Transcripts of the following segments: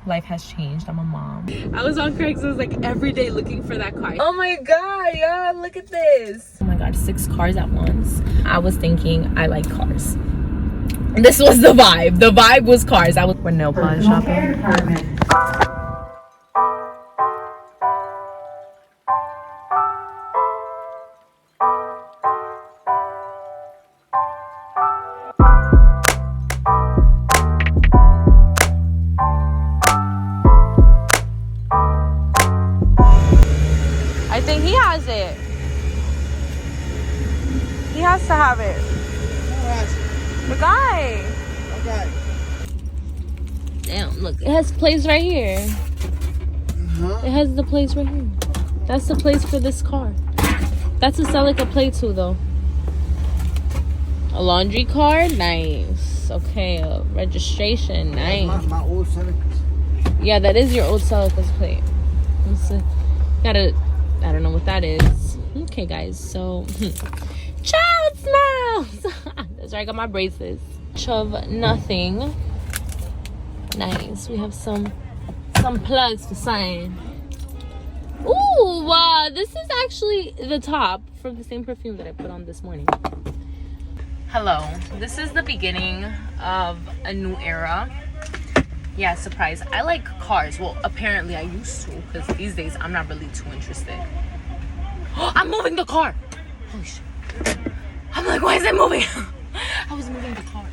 life has changed. I'm a mom. I was on Craigslist like every day looking for that car. Oh my god, yeah, look at this. Oh my god, 6 cars at once. I was thinking I like cars. This was the vibe. The vibe was cars. I was for nail polish shopping. I think he has it. He has to have it. The guy. Okay. Damn, look. It has plates right here. It has the plates right here. That's the plates for this car. That's a Celica plate too, though. A laundry card? Nice. Okay, a registration. Nice. My old Celicas. Yeah, that is your old Celica's plate. Gotta... I don't know what that is. Okay, guys, so child smells. That's right, I got my braces. Of nothing. Nice. We have some plugs for sign. Ooh, this is actually the top from the same perfume that I put on this morning. Hello. This is the beginning of a new era. Yeah, surprise. I like cars. Well, apparently I used to, because these days I'm not really too interested. Oh, I'm moving the car. Holy shit. I'm like, why is it moving? I was moving the car.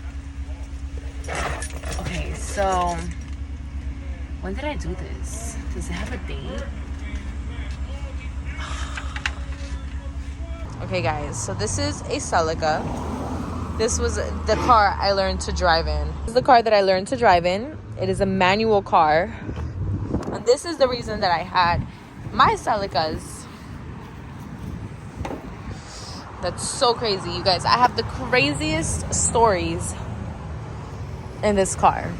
Okay, so when did I do this? Does it have a date? Okay, guys, so this is a Celica. This was the car I learned to drive in. This is the car that I learned to drive in. It is a manual car. And this is the reason that I had my Celicas. That's so crazy, you guys. I have the craziest stories in this car.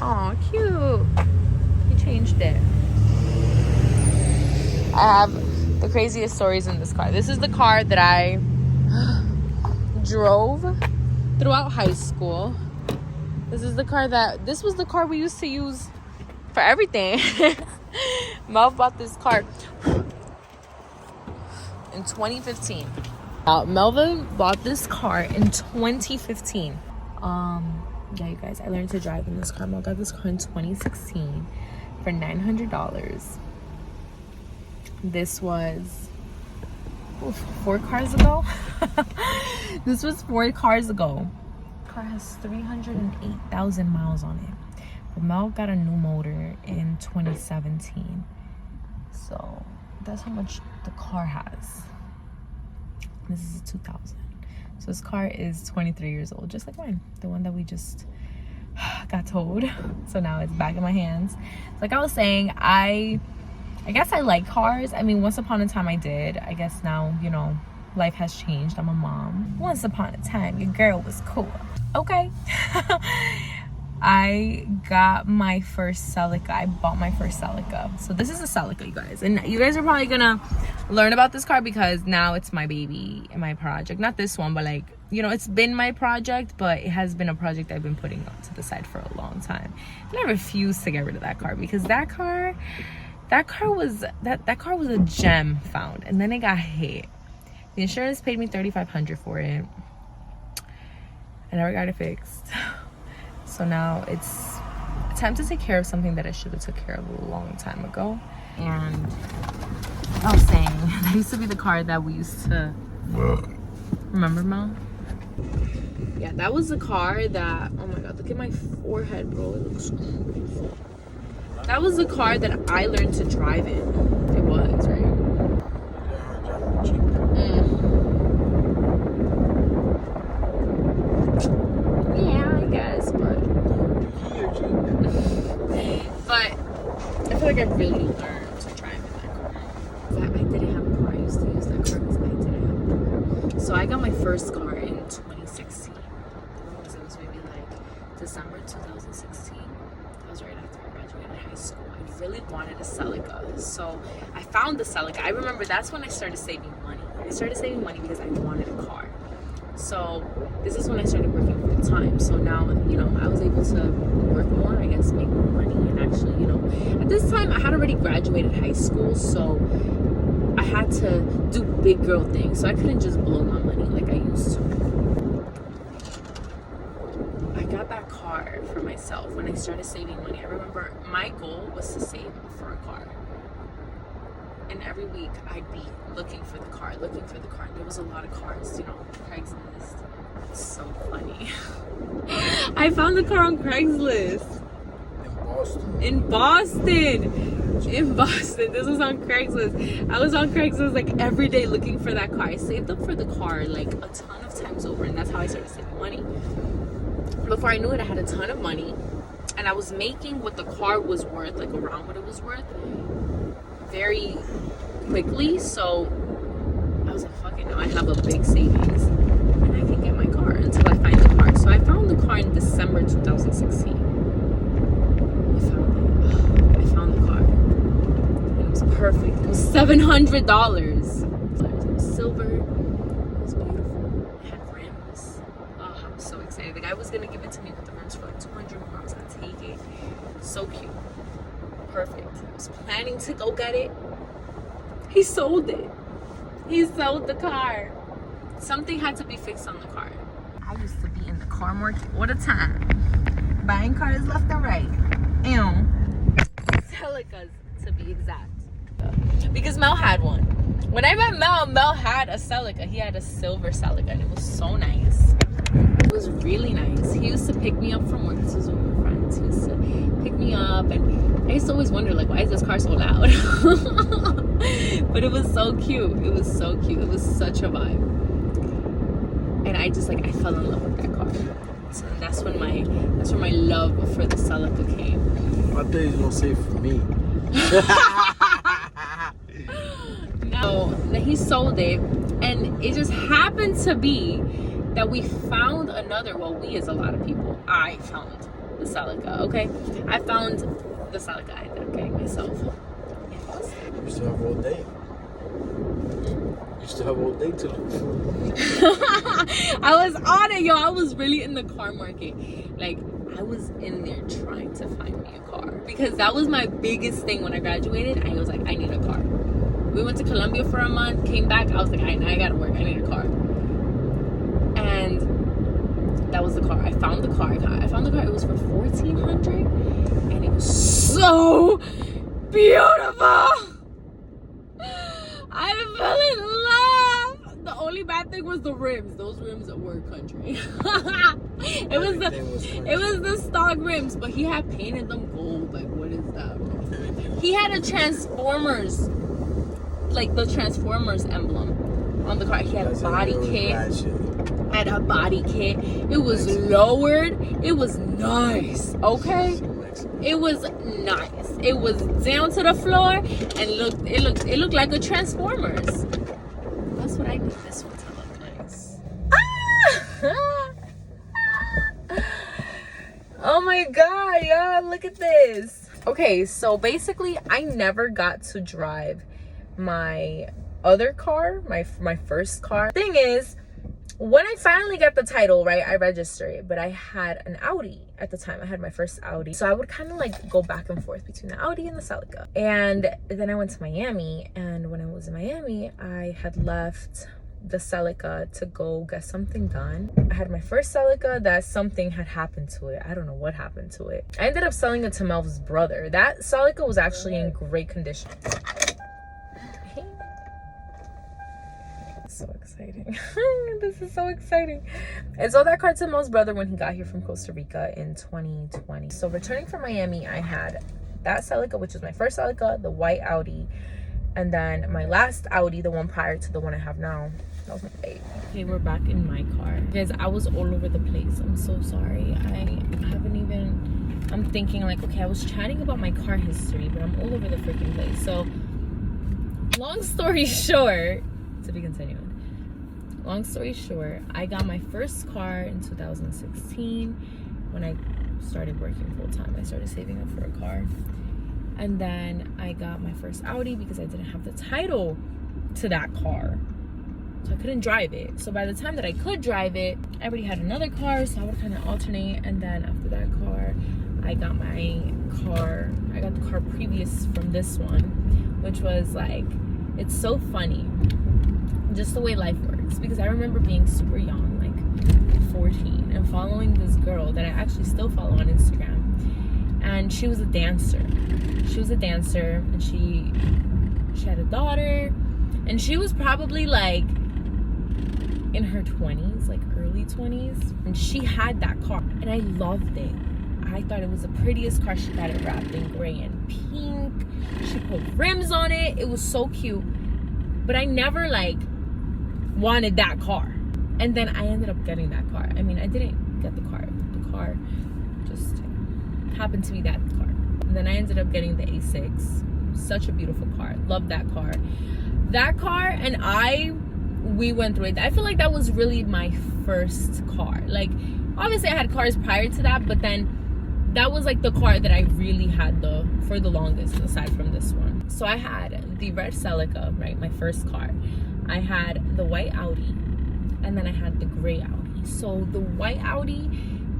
Oh, cute. He changed it. I have the craziest stories in this car. This is the car that I drove throughout high school. This was the car we used to use for everything. Mel bought this car in 2015. Melvin bought this car in 2015. Yeah, you guys, I learned to drive in this car. Mel got this car in 2016 for $900. This was 4 cars ago. This was 4 cars ago. The car has 308,000 miles on it. But Mel got a new motor in 2017. So that's how much the car has. This is a 2000. So this car is 23 years old, just like mine. The one that we just got towed. So now it's back in my hands. Like I was saying, I guess I like cars. I mean, once upon a time I did. I guess now, you know, life has changed. I'm a mom. Once upon a time, your girl was cool. Okay. I got my first Celica. I bought my first Celica. So this is a Celica, you guys. And you guys are probably gonna learn about this car because now it's my baby and my project. Not this one, but like, you know, it's been my project, but it has been a project I've been putting on to the side for a long time. And I refuse to get rid of that car because that car was a gem found, and then it got hit. The insurance paid me $3,500 for it. I never got it fixed. So now it's time to take care of something that I should have took care of a long time ago. And I was saying, that used to be the car that we used to... Remember, Mom? Yeah, that was the car that... Oh my God, look at my forehead, bro. It looks crazy. That was the car that I learned to drive in. It was, right? Yeah, I guess, but I feel like I really learned to drive in that car. I didn't have a car. I used to use that car because I didn't have a car. So I got my first car in 2016. It was maybe like December 2016. That was right after I graduated high school. I really wanted a Celica. So I found the Celica. I remember that's when I started saving money. I started saving money because I wanted a car. So this is when I started working full time. So now, you know, I was able to work more, I guess, make more money and actually At this time, I had already graduated high school, so I had to do big girl things. So I couldn't just blow my money like I used to. I got that car for myself when I started saving money. I remember my goal was to save for a car. And every week I'd be looking for the car. And there was a lot of cars, you know, Craigslist. It's so funny. I found the car on Craigslist. In Boston. This was on Craigslist. I was on Craigslist like every day looking for that car. I saved up for the car like a ton of times over, and that's how I started saving money. Before I knew it, I had a ton of money, and I was making what the car was worth, like around what it was worth, very quickly. So I was like, fuck it, now I have a big savings and I can get my car until I find the car. So I found the car in December 2016. I found the car. It was perfect. It was $700. It was silver. It was beautiful. It had rims. Oh, I was so excited. The guy was gonna give it to me with the rims for like 200 more. I was gonna take it. So cute. Perfect. I was planning to go get it. He sold it. He sold the car. Something had to be fixed on the car. I used to be in the car market all the time, buying cars left and right. Ew. Celicas, to be exact. Because Mel had one. When I met Mel had a Celica. He had a silver Celica, and it was so nice. It was really nice. He used to pick me up from work. This was when we were friends. He used to pick me up, and I used to always wonder, like, why is this car so loud? But it was so cute. It was so cute. It was such a vibe. And I just, like, I fell in love with that car. So that's when my love for the Celica came. I thought you were gonna say for me. No, then he sold it, and it just happened to be that we found another. Well, we as a lot of people. I found the Celica. Okay, I found the Celica. I ended up getting myself. You still have all day. You still have all day to look for. I was on it, yo. I was really in the car market. Like, I was in there trying to find me a car, because that was my biggest thing when I graduated. I was like, I need a car. We went to Colombia for a month, came back. I was like, I gotta work. I need a car. And that was the car. I found the car. I found the car. It was for $1,400, and it was so beautiful. I fell in love. The only bad thing was the rims. Those rims were country. It was the stock rims, but he had painted them gold. Like, what is that? He had a Transformers, like the Transformers emblem on the car. He had a body kit. Had a body kit. It was lowered. It was nice. Okay. It was nice. It was down to the floor, and it looked like a Transformers. That's what I need this one to look nice. Oh my god, y'all, look at this. Okay, so basically I never got to drive my other car, my first car. Thing is, when I finally got the title, right, I registered it, but I had an Audi at the time. I had my first Audi. So I would kind of like go back and forth between the Audi and the Celica. And then I went to Miami, and when I was in Miami, I had left the Celica to go get something done. I had my first Celica that something had happened to it. I don't know what happened to it. I ended up selling it to Melv's brother. That Celica was actually in great condition. So exciting. This is so exciting. And so that car to Mel's brother when he got here from Costa Rica in 2020. So returning from Miami, I had that Celica, which was my first Celica, the white Audi, and then my last Audi, the one prior to the one I have now. That was my baby. Okay, we're back in my car. Guys, I was all over the place. I'm so sorry. I'm thinking like, okay, I was chatting about my car history, but I'm all over the freaking place. So long story short, to be continued. Long story short, I got my first car in 2016 when I started working full time. I started saving up for a car. And then I got my first Audi because I didn't have the title to that car. So I couldn't drive it. So by the time that I could drive it, I already had another car, so I would kind of alternate. And then after that car, I got the car previous from this one, which was like, it's so funny just the way life works, because I remember being super young, like 14, and following this girl that I actually still follow on Instagram, and she was a dancer. And she had a daughter, and she was probably like in her 20s, like early 20s, and she had that car, and I loved it. I thought it was the prettiest car. She got it wrapped in gray and pink. She put rims on it. It was so cute, but I never like wanted that car. And then I ended up getting that car. I mean, I didn't get the car just happened to be that car. And then I ended up getting the A6. Such a beautiful car. Love that car. And we went through it. I feel like that was really my first car. Like, obviously I had cars prior to that, but then that was like the car that I really had for the longest, aside from this one. So I had the red Celica, right, my first car. I had the white Audi, and then I had the gray Audi. So the white Audi,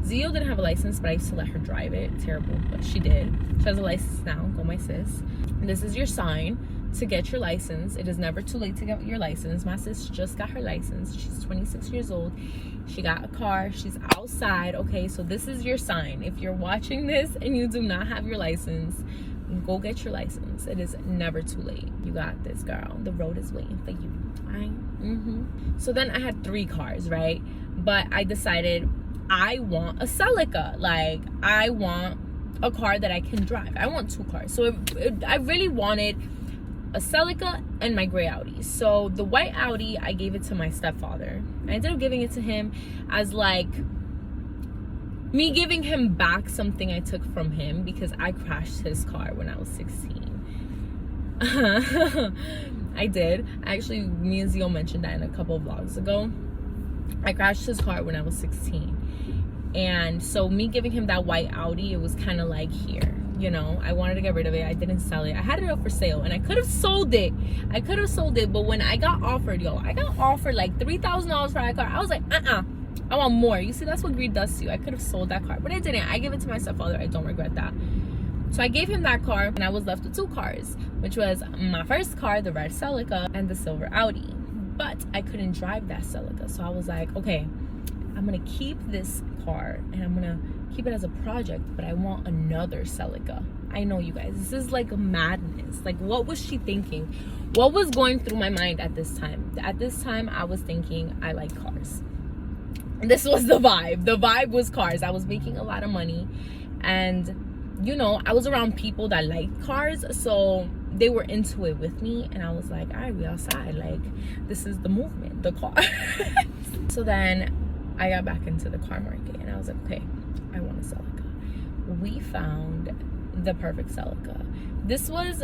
Zio didn't have a license, but I used to let her drive it. Terrible, but she did. She has a license now. Go my sis. And this is your sign to get your license. It is never too late to get your license. My sis just got her license. She's 26 years old. She got a car. She's outside. Okay, so this is your sign. If you're watching this and you do not have your license, go get your license. It is never too late. You got this, girl. The road is waiting for you. So then I had 3 cars, right? But I decided I want a Celica. Like, I want a car that I can drive. I want 2 cars. So I really wanted a Celica and my gray Audi. So the white Audi, I gave it to my stepfather. I ended up giving it to him as like me giving him back something I took from him, because I crashed his car when I was 16. I did. Actually, me and Zio mentioned that in a couple of vlogs ago. I crashed his car when I was 16. And so me giving him that white Audi, it was kind of like, here, you know, I wanted to get rid of it. I didn't sell it. I had it up for sale, and I could have sold it. But when I got offered, I got offered like $3,000 for that car. I was like, I want more. You see, that's what greed does to you. I could have sold that car, but I didn't. I gave it to my stepfather. I don't regret that. So I gave him that car, and I was left with 2 cars, which was my first car, the red Celica, and the silver Audi. But I couldn't drive that Celica, so I was like, okay, I'm gonna keep this car and I'm gonna keep it as a project, but I want another Celica. I know, you guys, this is like a madness. Like, what was she thinking? What was going through my mind at this time? At this time, I was thinking, I like cars. And this was the vibe. The vibe was cars. I was making a lot of money, and you know, I was around people that liked cars, so they were into it with me, and I was like, all right, we outside. Like, this is the movement, the car. So then I got back into the car market, and I was like, okay, I want a Celica. We found the perfect Celica. This was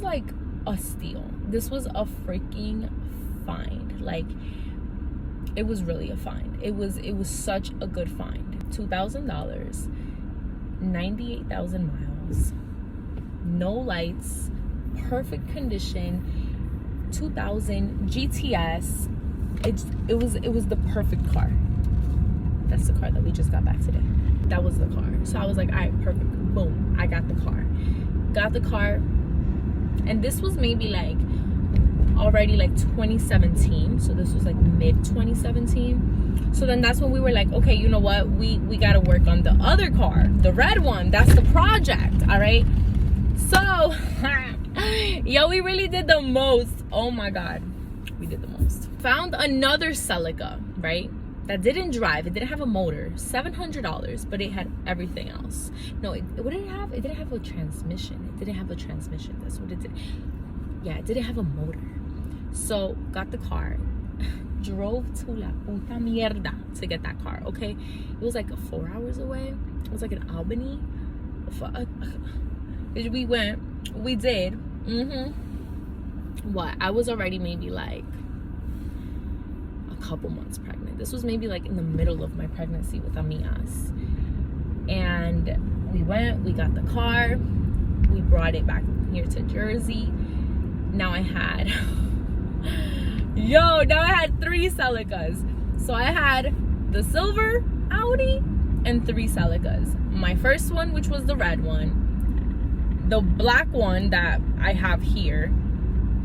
like a steal. This was a freaking find. Like, it was really a find. It was such a good find. $2,000, 98,000 miles, no lights, perfect condition, 2000 GTS. It was the perfect car. That's the car that we just got back today. That was the car. So I was like, all right, perfect. Boom, I got the car. And this was maybe like already like 2017. So this was like mid 2017. So then that's when we were like, okay, you know what? We got to work on the other car, the red one. That's the project. All right. So, yo, we really did the most. Oh my God. We did the most. Found another Celica, right? That didn't drive. It didn't have a motor. $700, but it had everything else. No, what did it have? It didn't have a transmission. That's what it did. Yeah, it didn't have a motor. So, got the car. Drove to la puta mierda to get that car, okay? It was like 4 hours away. It was like in Albany. We did. What? I was already maybe like a couple months pregnant. This was maybe like in the middle of my pregnancy with Amias. And we got the car. We brought it back here to Jersey. Now I had 3 Celicas. So I had the silver Audi, and 3 Celicas. My first one, which was the red one, the black one that I have here,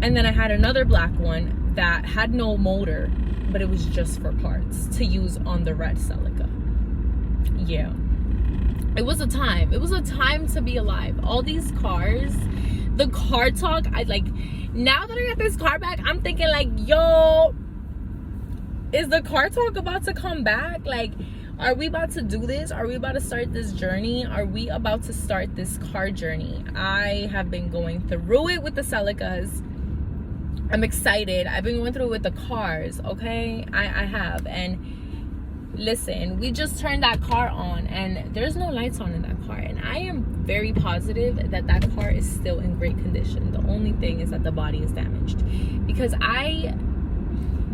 and then I had another black one that had no motor, but it was just for parts to use on the red Celica. Yeah, it was a time. It was a time to be alive. All these cars, the car talk, I like, now that I got this car back, I'm thinking like, yo, is the car talk about to come back? Like, are we about to do this? Are we about to start this journey? Are we about to start this car journey? I have been going through it with the Celicas. I'm excited. I've been going through it with the cars, okay? I have. And listen, we just turned that car on and there's no lights on in that car. And I am very positive that that car is still in great condition. The only thing is that the body is damaged. Because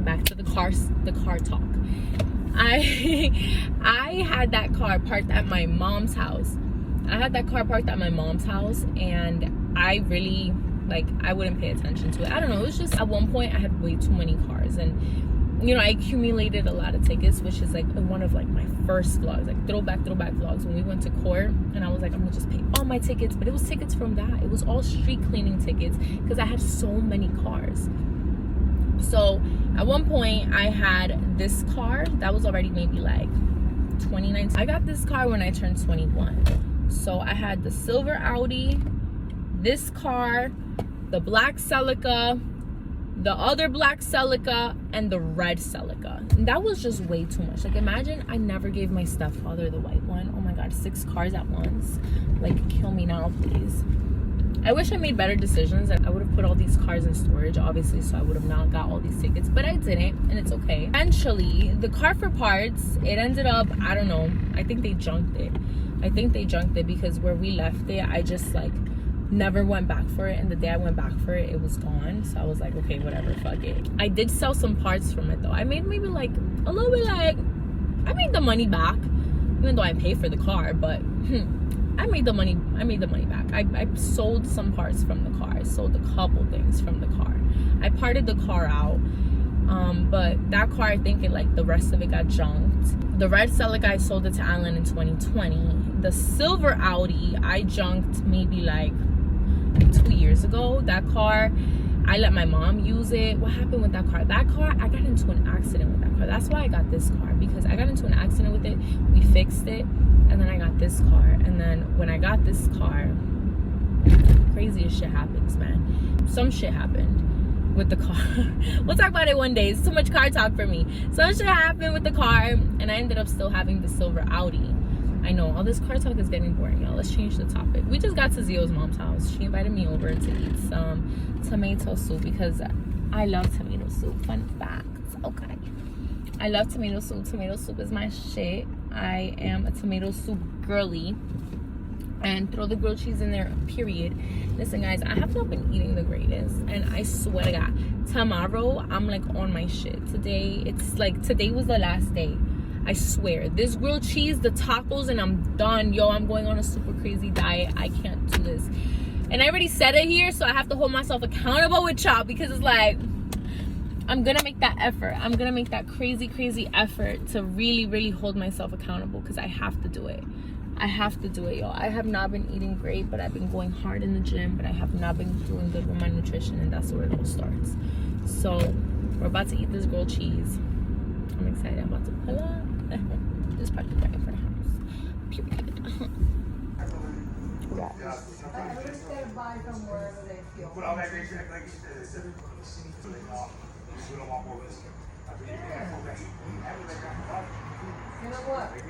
back to the car talk. I had that car parked at my mom's house. And I really, like, I wouldn't pay attention to it. I don't know, it was just at one point I had way too many cars, and you know, I accumulated a lot of tickets, which is like one of like my first vlogs, like throwback vlogs, when we went to court, and I was like, I'm gonna just pay all my tickets. But it was tickets from that. It was all street cleaning tickets because I had so many cars. So at one point I had this car that was already maybe like 29. I got this car when I turned 21. So I had the silver Audi, this car, the black Celica, the other black Celica, and the red Celica. And that was just way too much. Like, imagine I never gave my stepfather the white one. Oh my god, 6 cars at once. Like, kill me now, please. I wish I made better decisions. I would have put all these cars in storage, obviously, so I would have not got all these tickets, but I didn't, and it's okay. Eventually, the car for parts, it ended up, I don't know, I think they junked it because where we left it, I just like never went back for it, and the day I went back for it, it was gone. So I was like, okay, whatever, fuck it. I did sell some parts from it though. I made maybe like a little bit, like, I made the money back, even though I paid for the car, but I made the money back. I sold some parts from the car. I sold a couple things from the car. I parted the car out, but that car, I think the rest of it got junked. The red Celica, I sold it to Alan in 2020. The silver Audi, I junked maybe like 2 years ago. That car, I let my mom use it. What happened with that car? That car, I got into an accident with that car. That's why I got this car, because I got into an accident with it. We fixed it, and then I got this car. And then when I got this car, craziest shit happens, man. Some shit happened with the car. We'll talk about it one day. It's too much car talk for me. Some shit happened with the car, and I ended up still having the silver Audi. I know, all this car talk is getting boring, y'all. Let's change the topic. We just got to Zio's mom's house. She invited me over to eat some tomato soup because I love tomato soup. Fun fact, okay. I love tomato soup. Tomato soup is my shit. I am a tomato soup girly. And throw the grilled cheese in there, period. Listen, guys, I have not been eating the greatest, and I swear to God, tomorrow I'm like on my shit. Today was the last day. I swear, this grilled cheese, the tacos, and I'm done. Yo, I'm going on a super crazy diet. I can't do this. And I already said it here, so I have to hold myself accountable with y'all, because it's like, I'm gonna make that effort. I'm gonna make that crazy effort to really hold myself accountable, because I have to do it. I have to do it, y'all. I have not been eating great, but I've been going hard in the gym, but I have not been doing good with my nutrition, and that's where it all starts. So we're about to eat this grilled cheese. I'm excited. I'm about to pull up. This part is ready for the house. Period.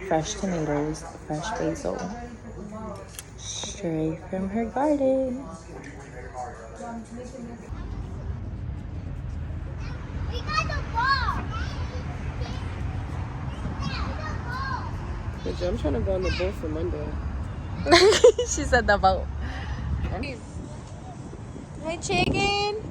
Fresh tomatoes, fresh basil, straight from her garden. We got the ball. Bitch, I'm trying to go on the boat for Monday. She said the boat. Hi, chicken.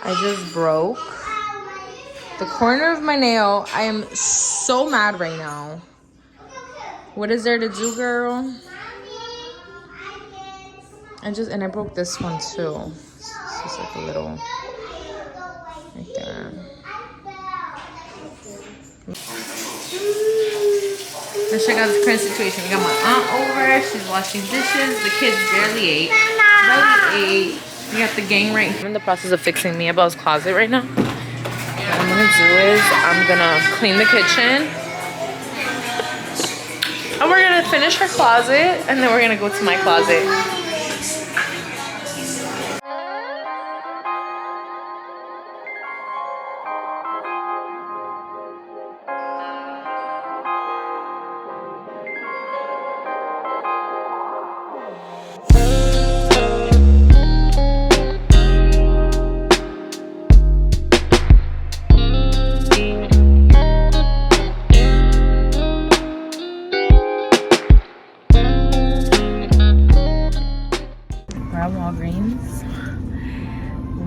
I just broke the corner of my nail. I am so mad right now. What is there to do, girl? I broke this one too. It's just like a little right there. Let's check out the current situation. We got my aunt over. She's washing dishes. The kids barely ate. We got the gang right here. I'm in the process of fixing Mia's closet right now. What I'm gonna do is I'm gonna clean the kitchen. And we're gonna finish her closet. And then we're gonna go to my closet. Walgreens.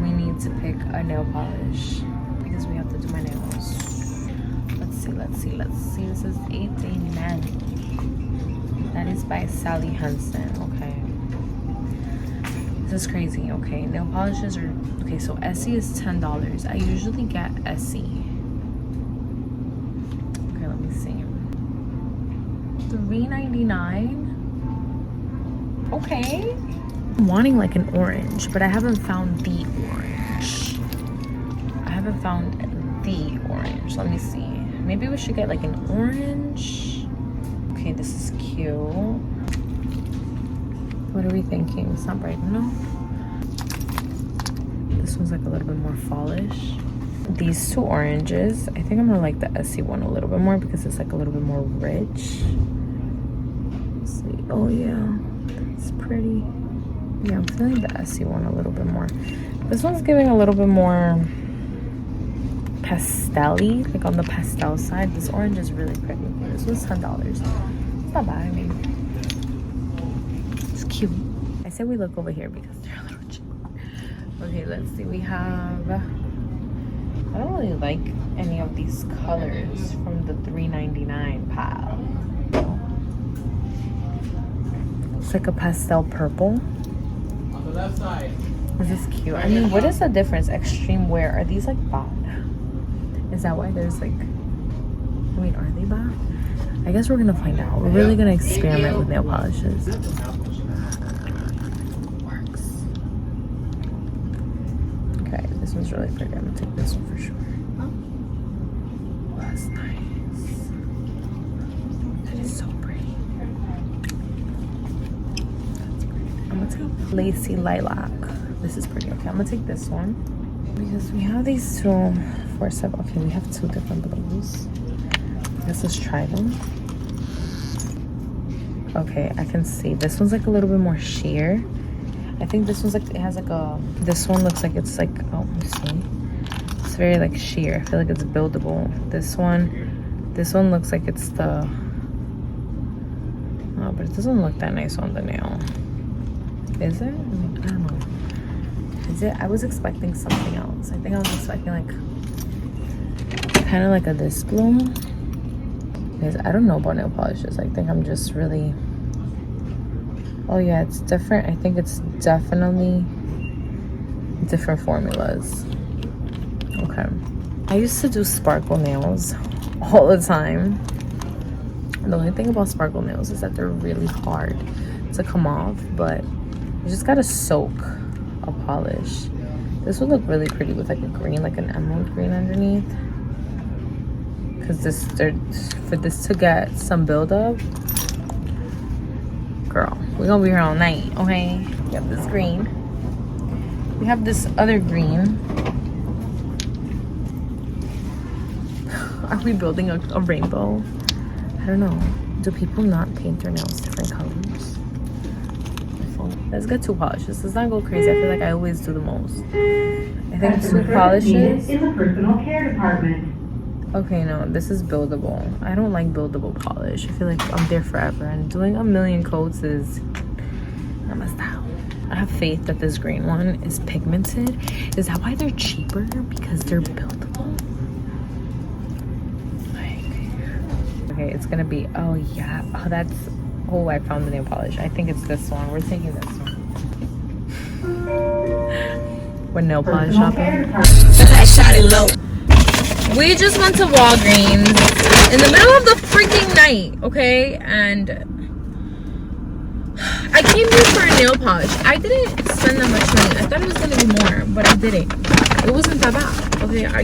We need to pick a nail polish because we have to do my nails. Let's see. This is $8.99. That is by Sally Hansen. Okay. This is crazy. Okay, nail polishes are okay. So Essie is $10. I usually get Essie. Okay, let me see. $3.99. Okay. I'm wanting like an orange, but I haven't found the orange. Let me see. Maybe we should get like an orange. Okay, this is cute. What are we thinking? It's not bright enough. This one's like a little bit more fallish. These two oranges, I think I'm gonna like the Essie one a little bit more because it's like a little bit more rich. Let's see. Oh yeah, it's pretty. Yeah, I'm feeling the Essie one a little bit more. This one's giving a little bit more pastel-y, like on the pastel side. This orange is really pretty. This was $10. It's not bad, I mean. It's cute. I said we look over here because they're a little cheaper. Okay, let's see. We have... I don't really like any of these colors from the $3.99 pile. It's like a pastel purple. Left side. This is cute. I mean, what is the difference? Extreme wear. Are these like bought? Is that why there's like... I mean, are they bought? I guess we're gonna find out. We're really gonna experiment with nail polishes. Works. Okay, this one's really pretty. I'm gonna take this one for sure. Oh, that's nice. That is so pretty. I'm gonna take Lacy Lilac. This is pretty. Okay, I'm gonna take this one because we have these two for $7. Okay, we have two different blues. Let's try them. Okay, I can see this one's like a little bit more sheer. I think this one's like, it has like a, this one looks like it's like, oh, let me see. It's very like sheer. I feel like it's buildable. This one looks like it's the, oh, but it doesn't look that nice on the nail. Is it? I mean, I don't know. Is it? I was expecting something else. I think I was expecting like kind of like a this blue. Because I don't know about nail polishes. I think I'm just really... Oh yeah, it's different. I think it's definitely different formulas. Okay. I used to do sparkle nails all the time. The only thing about sparkle nails is that they're really hard to come off, but you just gotta soak a polish. This would look really pretty with like a green, like an emerald green underneath. Because for this to get some buildup, girl, we're gonna be here all night, okay? We have this green. We have this other green. Are we building a rainbow? I don't know. Do people not paint their nails different colors? Let's get two polishes. Let's not go crazy. I feel like I always do the most. I think two polishes. In the personal care department. Okay, no, this is buildable. I don't like buildable polish. I feel like I'm there forever, and doing a million coats is not my style. I have faith that this green one is pigmented. Is that why they're cheaper? Because they're buildable? Like, okay, Okay, it's gonna be, oh yeah, oh that's, oh I found the nail polish. I think it's this one. We're taking this one. We're nail polish shopping. We just went to Walgreens in the middle of the freaking night, okay? And I came here for a nail polish. I didn't spend that much money. I thought it was gonna be more, but I didn't. It wasn't that bad. Okay, I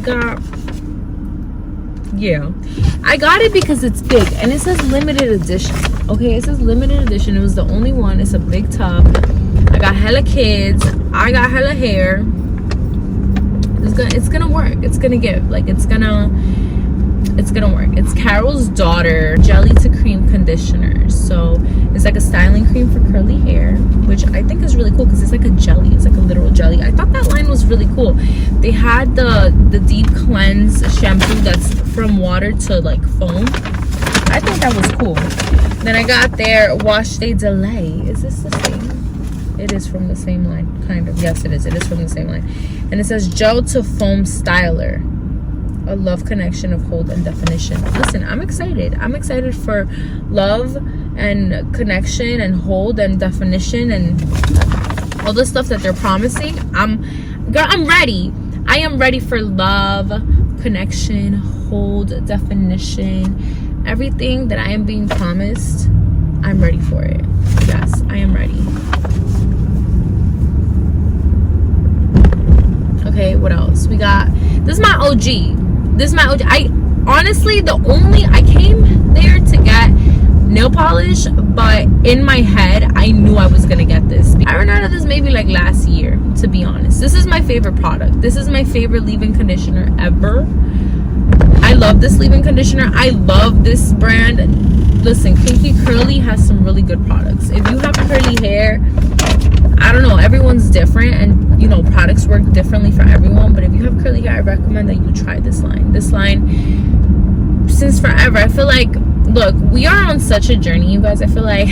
got it because it's big and it says limited edition. Okay, it says limited edition. It was the only one. It's a big tub. I got hella kids. I got hella hair. It's gonna work. It's gonna give. Like it's gonna work. It's Carol's Daughter jelly to cream conditioner. So it's like a styling cream for curly hair, which I think is really cool because it's like a jelly. It's like a literal jelly. I thought that line was really cool. They had the deep cleanse shampoo that's from water to like foam. I thought that was cool. Then I got their wash day delay. Is this the same? It is from the same line, kind of. Yes, it is. It is from the same line. And it says gel to foam styler. A love connection of hold and definition. Listen, I'm excited. I'm excited for love and connection and hold and definition and all the stuff that they're promising. I'm ready. I am ready for love, connection, hold, definition. Everything that I am being promised, I'm ready for it. Yes, I am ready. Okay, what else? We got, this is my OG. I honestly, I came there to get nail polish, but in my head, I knew I was gonna get this. I ran out of this maybe like last year, to be honest. This is my favorite product. This is my favorite leave-in conditioner ever. I love this leave-in conditioner. I love this brand. Listen, Kinky Curly has some really good products. If you have curly hair, I don't know, everyone's different and you know products work differently for everyone, but if you have curly hair, I recommend that you try this line. This line, since forever, I feel like, look, we are on such a journey, you guys. I feel like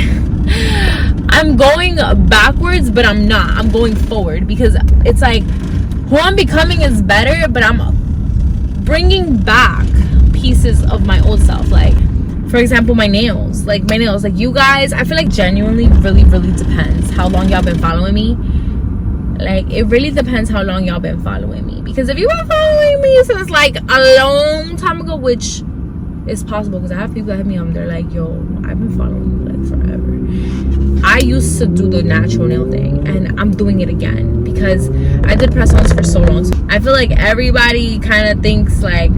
I'm going backwards, but I'm not. I'm going forward because it's like who I'm becoming is better, but I'm bringing back pieces of my old self. Like, for example, my nails. Like you guys, I feel like genuinely really depends how long y'all been following me. Like, it really depends how long y'all been following me, because if you been following me since like a long time ago, which is possible because I have people that hit me up, they're like, yo, I've been following you like forever. I used to do the natural nail thing and I'm doing it again because I did press-ons for so long. So I feel like everybody kind of thinks like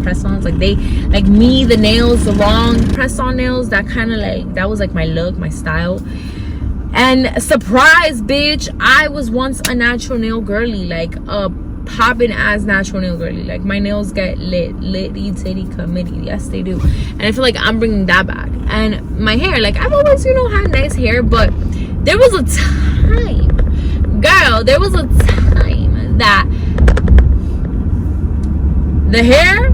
press-ons, like they, like me, the nails, the long press-on nails, that kind of like, that was like my look, my style. And surprise, bitch, I was once a natural nail girly, like a popping ass natural nail girly. Like my nails get litty titty committee. Yes, they do. And I feel like I'm bringing that back. And my hair, like I've always, you know, had nice hair, but there was a time, girl, there was a time that the hair,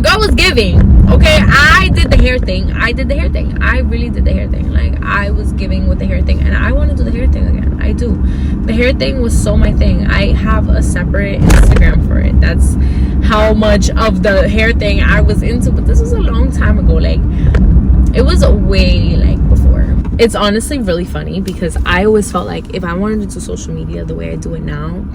girl, was giving. Okay, I did the hair thing. I really did the hair thing. Like, I was giving with the hair thing, and I want to do the hair thing again. I do. The hair thing was so my thing. I have a separate Instagram for it. That's how much of the hair thing I was into. But this was a long time ago. Like, it was way like before. It's honestly really funny because I always felt like if I wanted to do social media the way I do it now,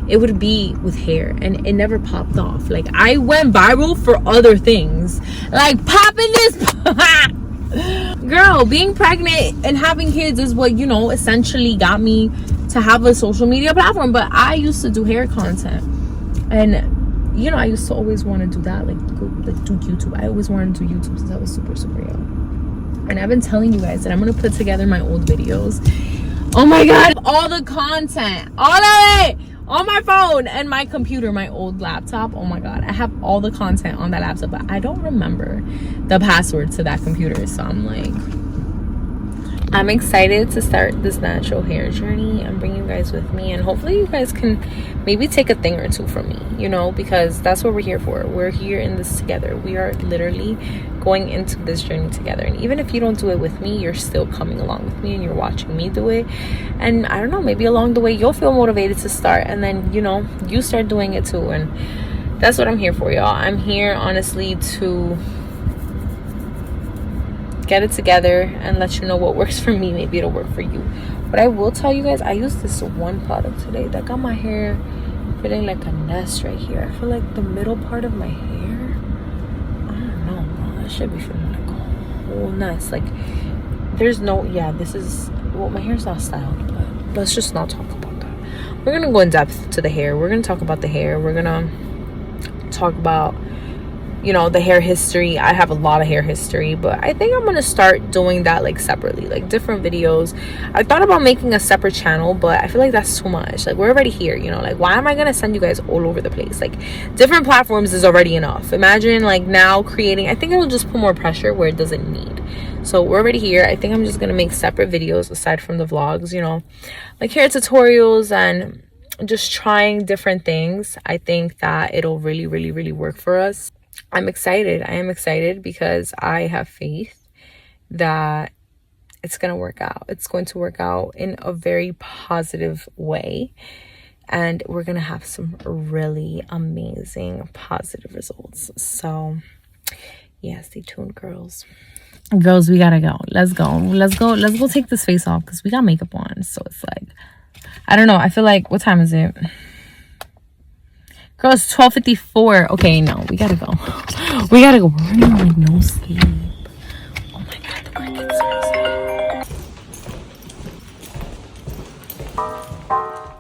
it would be with hair, and it never popped off. Like, I went viral for other things, like popping this. Girl, being pregnant and having kids is what, you know, essentially got me to have a social media platform. But I used to do hair content, and you know, I used to always want to do that, like do YouTube. I always wanted to do YouTube since I was super young. And I've been telling you guys that I'm gonna put together my old videos. Oh my god, all the content, all of it, on my phone and my computer, my old laptop. Oh my god, I have all the content on that laptop, but I don't remember the password to that computer. So I'm like, I'm excited to start this natural hair journey and bring you guys with me, and hopefully you guys can maybe take a thing or two from me, you know, because that's what we're here for. We're here in this together. We are literally going into this journey together, and even if you don't do it with me, you're still coming along with me and you're watching me do it. And I don't know, maybe along the way you'll feel motivated to start, and then, you know, you start doing it too, and that's what I'm here for, y'all. I'm here honestly to get it together and let you know what works for me. Maybe it'll work for you. But I will tell you guys, I used this one product today that got my hair feeling like a nest right here. I feel like the middle part of my hair, I don't know, bro, it should be feeling like a whole nest. Like there's no, yeah, this is, well, my hair's not styled, but let's just not talk about that. We're gonna go in depth to the hair. We're gonna talk about the hair. We're gonna talk about, you know, the hair history. I have a lot of hair history, but I think I'm gonna start doing that like separately, like different videos. I thought about making a separate channel, but I feel like that's too much. Like we're already here, you know, like why am I gonna send you guys all over the place? Like different platforms is already enough. Imagine like now creating, I think it will just put more pressure where it doesn't need. So we're already here. I think I'm just gonna make separate videos aside from the vlogs, you know, like hair tutorials and just trying different things. I think that it'll really, really, really work for us. I'm excited. I am excited because I have faith that it's going to work out. It's going to work out in a very positive way. And we're going to have some really amazing positive results. So, yeah, stay tuned, girls. Girls, we got to go. Let's go. Let's go take this face off because we got makeup on. So it's like, I don't know. I feel like, what time is it? Girl, it's 12:54. Okay, no, we gotta go. We gotta go. We're running like no sleep. Oh my god, the market's so excited.